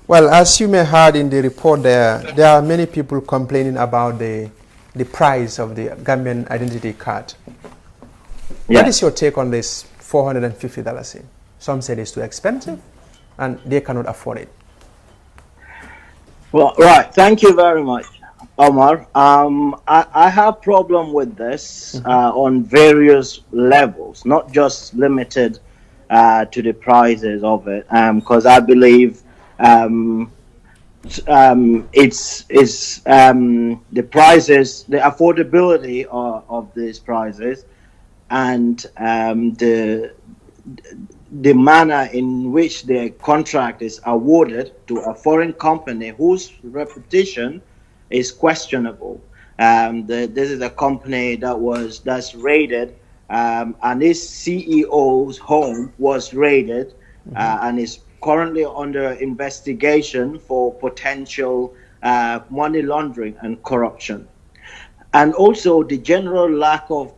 Well, as you may heard in the report, there are many people complaining about the price of the Gambian identity card. What is Yes. your take on this $450? Some say it's too expensive, and they cannot afford it. Well, right. Thank you very much, Omar. I have problem with this on various levels, not just limited to the prices of it, because I believe um, it's the prices, the affordability of these prices, and the manner in which the contract is awarded to a foreign company whose reputation is questionable. This is a company that's raided, and its CEO's home was raided, and is currently under investigation for potential money laundering and corruption, and also the general lack of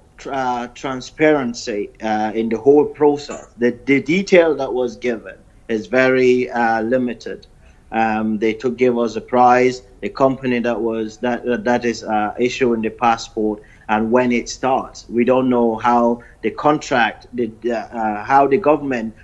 transparency in the whole process. The detail that was given is very limited. They took give us a price, the company that is issuing the passport, and when it starts. We don't know how the contract, how the government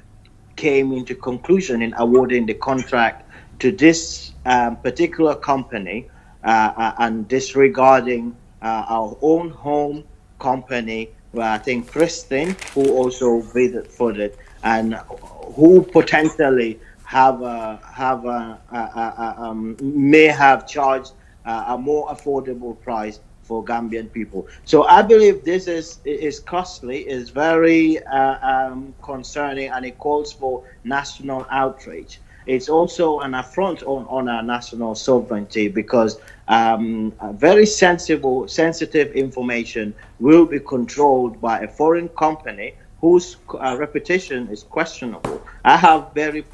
came into conclusion in awarding the contract to this particular company, and disregarding our own home company, where I think Kristen, who also bid for it, and who potentially may have charged a more affordable price for Gambian people. So I believe this is costly, is very concerning, and it calls for national outrage. It's also an affront on our national sovereignty, because very sensitive information will be controlled by a foreign company whose reputation is questionable. I have very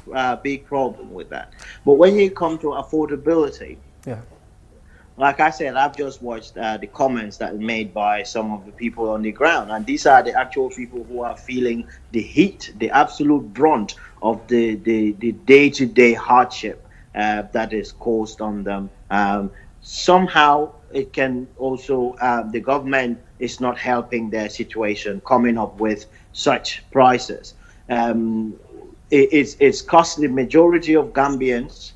big problem with that. But when you come to affordability, Yeah. like I said, I've just watched the comments that are made by some of the people on the ground, and these are the actual people who are feeling the heat, the absolute brunt of the day-to-day hardship that is caused on them. Somehow, it can also the government is not helping their situation, coming up with such prices. It's costly. Majority of Gambians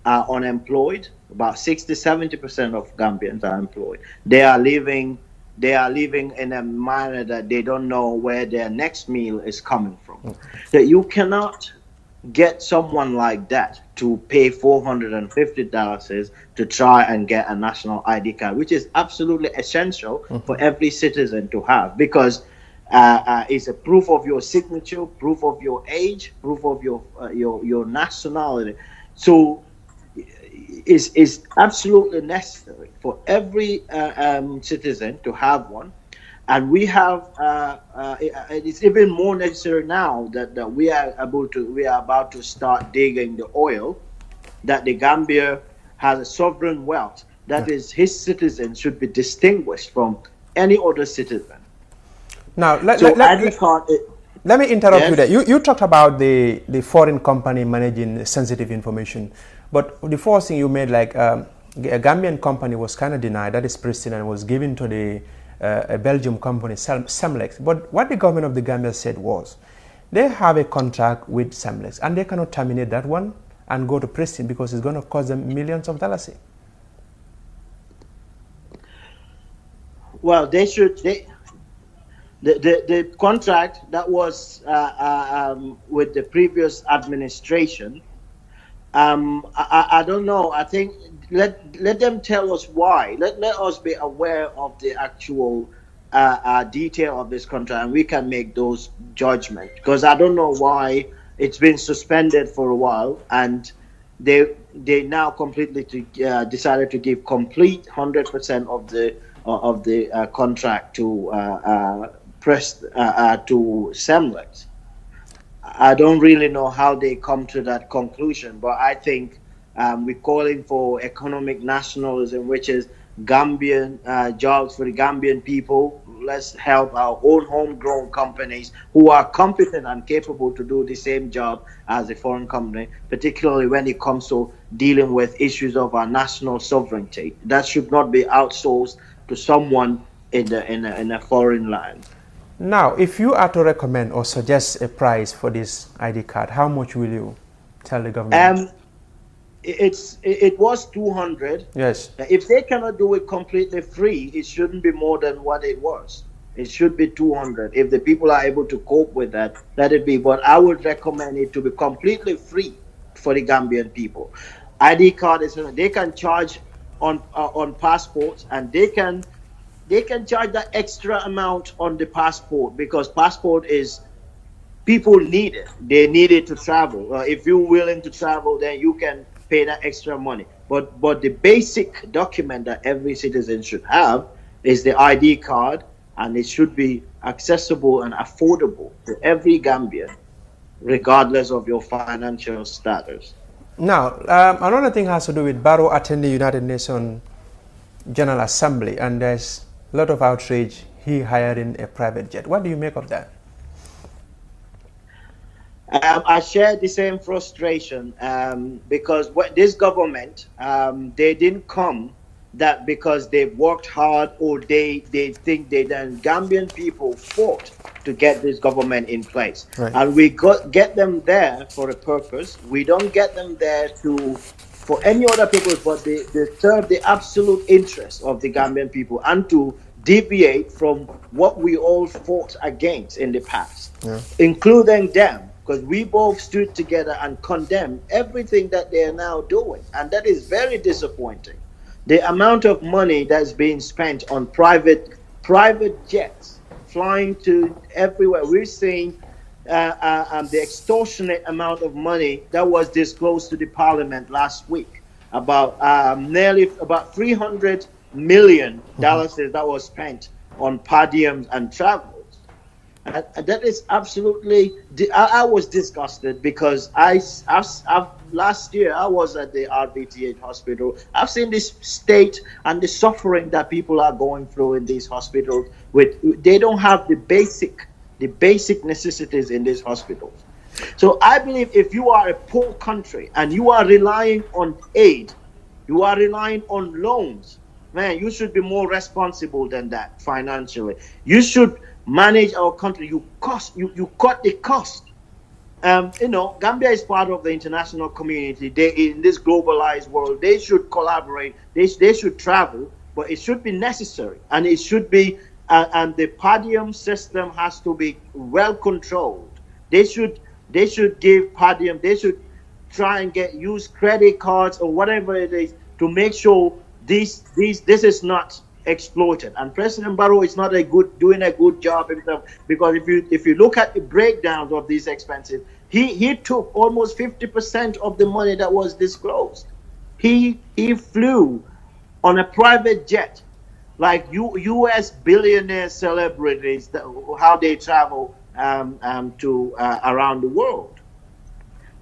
are unemployed. About 60-70% of Gambians are employed. They are living in a manner that they don't know where their next meal is coming from. That you cannot get someone like that to pay $450 to try and get a national ID card, which is absolutely essential for every citizen to have, because it's a proof of your signature, proof of your age, proof of your nationality. So is absolutely necessary for every citizen to have one, and we have. It's even more necessary now that we are about to start digging the oil. That the Gambia has a sovereign wealth that is his citizens should be distinguished from any other citizen. Now, ID card. let me interrupt you Yes. there. You talked about the foreign company managing sensitive information, but the first thing you made, like a Gambian company was kind of denied, that is pristine, and was given to the a Belgium company, Semlex. But what the government of the Gambia said was, they have a contract with Semlex, and they cannot terminate that one and go to pristine, because it's going to cost them millions of dollars. Well, they should. The contract that was with the previous administration, I don't know. I think let them tell us why. Let us be aware of the actual detail of this contract, and we can make those judgments. Because I don't know why it's been suspended for a while, and they now completely decided to give complete 100% of the contract to to Semlex. I don't really know how they come to that conclusion, but I think we're calling for economic nationalism, which is Gambian jobs for the Gambian people, let's help our own homegrown companies who are competent and capable to do the same job as a foreign company, particularly when it comes to dealing with issues of our national sovereignty. That should not be outsourced to someone in a foreign land. Now, if you are to recommend or suggest a price for this ID card, how much will you tell the government? It was 200. Yes. If they cannot do it completely free, it shouldn't be more than what it was. It should be 200. If the people are able to cope with that, let it be. But I would recommend it to be completely free for the Gambian people. ID card is, they can charge on passports, and they can charge that extra amount on the passport, because passport is, people need it. They need it to travel. If you're willing to travel, then you can pay that extra money. But the basic document that every citizen should have is the ID card, and it should be accessible and affordable to every Gambian, regardless of your financial status. Now, another thing has to do with Barrow attending United Nations General Assembly, and there's a lot of outrage, he hiring a private jet. What do you make of that? I share the same frustration, because this government, they didn't come that because they've worked hard, or they think they done. Gambian people fought to get this government in place, right. And we get them there for a purpose. We don't get them there for any other purpose, but they serve the absolute interest of the Gambian people, and to deviate from what we all fought against in the past, including them. Because we both stood together and condemned everything that they are now doing. And that is very disappointing. The amount of money that's being spent on private jets flying to everywhere. We're seeing the extortionate amount of money that was disclosed to the parliament last week. Nearly about $300 million that was spent on per diems and travel. That is absolutely. I was disgusted, because last year I was at the RVTH hospital. I've seen this state and the suffering that people are going through in these hospitals. They don't have the basic necessities in these hospitals. So I believe if you are a poor country and you are relying on aid, you are relying on loans, man, you should be more responsible than that financially. You should manage our country. You cut the cost. Gambia is part of the international community. In this globalized world, they should collaborate. They should travel, but it should be necessary, and it should be. And the per diem system has to be well controlled. They should give per diem. They should try and use credit cards or whatever it is to make sure this is not exploited. And President Barrow is not doing a good job himself, because if you look at the breakdowns of these expenses, he took almost 50% of the money that was disclosed. He flew on a private jet, like U.S. billionaire celebrities, how they travel to around the world.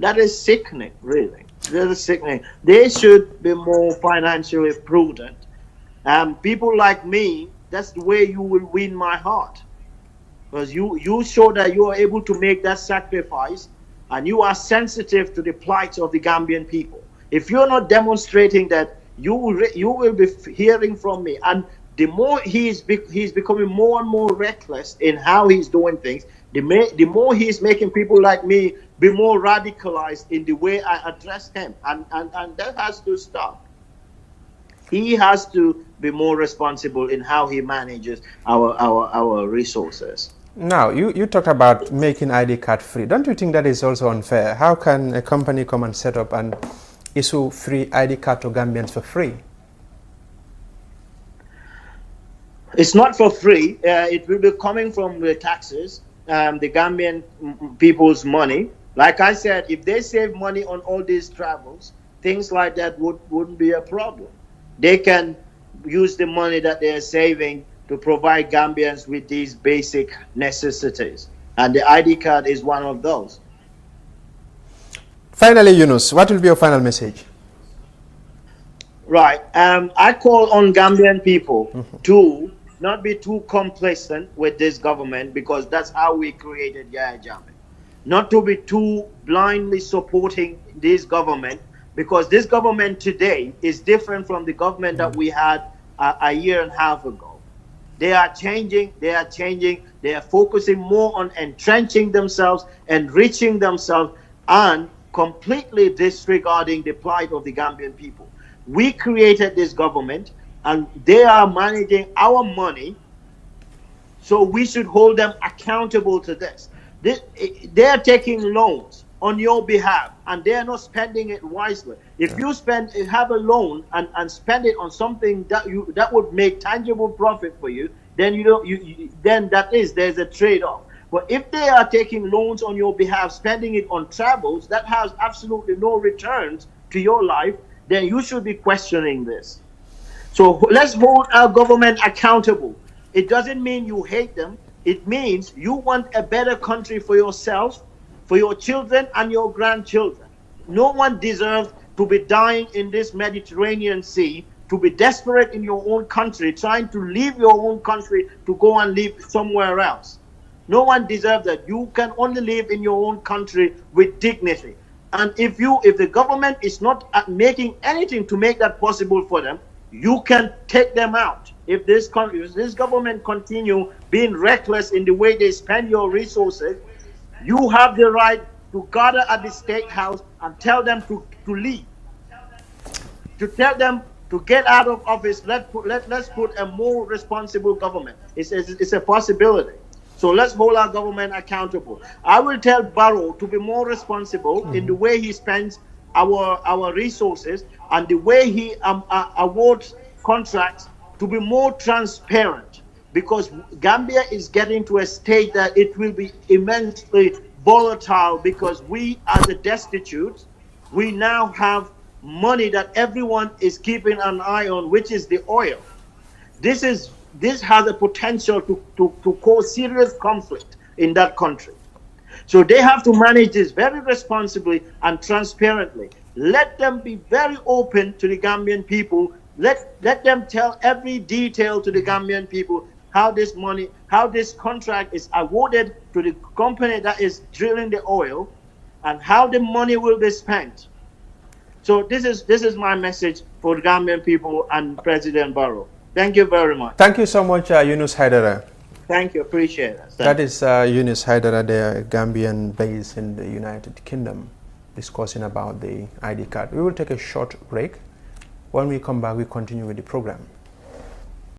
That is sickening, really. That is sickening. They should be more financially prudent. People like me, that's the way you will win my heart, because you show that you are able to make that sacrifice, and you are sensitive to the plight of the Gambian people. If you're not demonstrating that, you will be hearing from me. And the more he's becoming more and more reckless in how he's doing things, the more he's making people like me be more radicalized in the way I address him, and that has to stop. He has to be more responsible in how he manages our resources. Now, you talked about making ID card free. Don't you think that is also unfair? How can a company come and set up and issue free ID card to Gambians for free? It's not for free. It will be coming from the taxes, the Gambian people's money. Like I said, if they save money on all these travels, things like that wouldn't be a problem. They can use the money that they are saving to provide Gambians with these basic necessities. And the ID card is one of those. Finally, Yunus, what will be your final message? Right. I call on Gambian people to not be too complacent with this government, because that's how we created Yahya Jammeh. Not to be too blindly supporting this government, because this government today is different from the government that we had a year and a half ago. They are changing, they are focusing more on entrenching themselves, enriching themselves, and completely disregarding the plight of the Gambian people. We created this government, and they are managing our money, so we should hold them accountable to this. They are taking loans on your behalf, and they are not spending it wisely. If you have a loan and spend it on something that would make tangible profit for you, then there's a trade-off. But if they are taking loans on your behalf, spending it on travels that has absolutely no returns to your life, then you should be questioning this. So let's hold our government accountable. It doesn't mean you hate them. It means you want a better country for yourself, for your children and your grandchildren. No one deserves to be dying in this Mediterranean Sea, to be desperate in your own country, trying to leave your own country to go and live somewhere else. No one deserves that. You can only live in your own country with dignity. And if the government is not making anything to make that possible for them, you can take them out. If this government continue being reckless in the way they spend your resources, you have the right to gather at the State House and tell them to leave, to tell them to get out of office. Let's put a more responsible government. It's a possibility. So let's hold our government accountable. I will tell Barrow to be more responsible in the way he spends our resources, and the way he awards contracts, to be more transparent, because Gambia is getting to a stage that it will be immensely volatile, because we as a destitute, we now have money that everyone is keeping an eye on, which is the oil. This has a potential to cause serious conflict in that country. So they have to manage this very responsibly and transparently. Let them be very open to the Gambian people. Let them tell every detail to the Gambian people how this contract is awarded to the company that is drilling the oil, and how the money will be spent. So this is my message for the Gambian people and President Barrow. Thank you very much. Thank you so much, Yunus Haidara. Thank you, appreciate it. That is Yunus Haidara, the Gambian based in the United Kingdom, discussing about the ID card. We will take a short break. When we come back, we continue with the program.